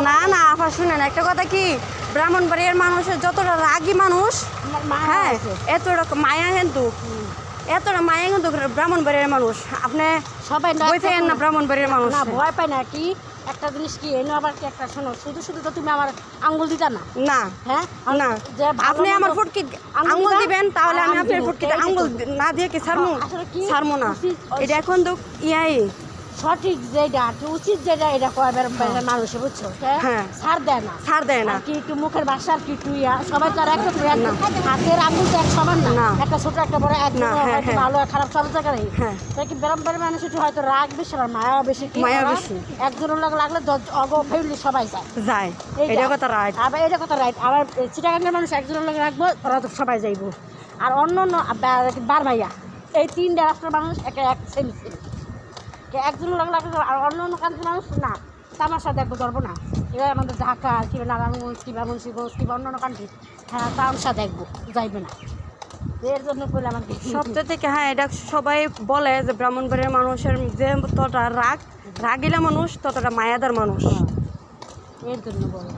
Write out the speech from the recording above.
না না আপা শুনেন একটা কথা কি ব্রাহ্মণবাড়িয়ার মানুষের যতটা রাগী মানুষ হ্যাঁ এতটা মায়া কিন্তু ব্রাহ্মণবাড়িয়ার মানুষ আপনি সবাই ভয় পাইয়েন না ব্রাহ্মণবাড়িয়ার মানুষ না ভয় পায় না কি একটা জিনিস কি এনে আবার কি একটা শোনো শুধু শুধু তো তুমি আমার আঙ্গুল দিতা না না হ্যাঁ না আপনি আমার ফুটকি আঙ্গুল দিবেন তাহলে আমি আপনার ফুটকিতে আঙ্গুল না দিয়ে কি ছাড়মো না এটা এখন তো ইয়াই সঠিক যেটা উচিত যেটা এটা কয়বার মানুষে বুঝছো হ্যাঁ ছাড় দেয় না না কি একটু মুখের ভাষার কি একটু সবাই তো আর একটা হাতের আঙ্গুল তো এক সমান না একটা ছোট একটা বড় এক ভালো খারাপ সব জায়গায় তাই কি বেরম্বারের মানুষ একটু হয়তো রাগ বেশি আর মায়া বেশি একজনের লাগলে অগ ফেমিলি সবাই যায় এটা কথা রাইট আবার এটা কথা রাইট আবার চিটাগাঙ্গের মানুষ একজনের লাগে রাখবো ওরা তো সবাই যাইবো আর অন্য অন্য বার ভাইয়া এই তিনটা রাষ্ট্রের মানুষ এক সেম একজনের লাগে লাগবে আর অন্য অন্য কান্ট্রির মানুষ না তামাশা দেখবো ধরবো না এবার আমাদের ঢাকা কিংবা নারায়ণগঞ্জ কিংবা মুন্সিগঞ্জ কিংবা অন্য অন্য কান্ট্রি হ্যাঁ তামাশা দেখবো যাইবে না এর জন্য করলে আমার সবচেয়ে থেকে হ্যাঁ এটা সবাই বলে যে ব্রাহ্মণবাড়িয়ার মানুষের যে ততটা রাগিলা মানুষ ততটা মায়াদার মানুষ এর জন্য বলে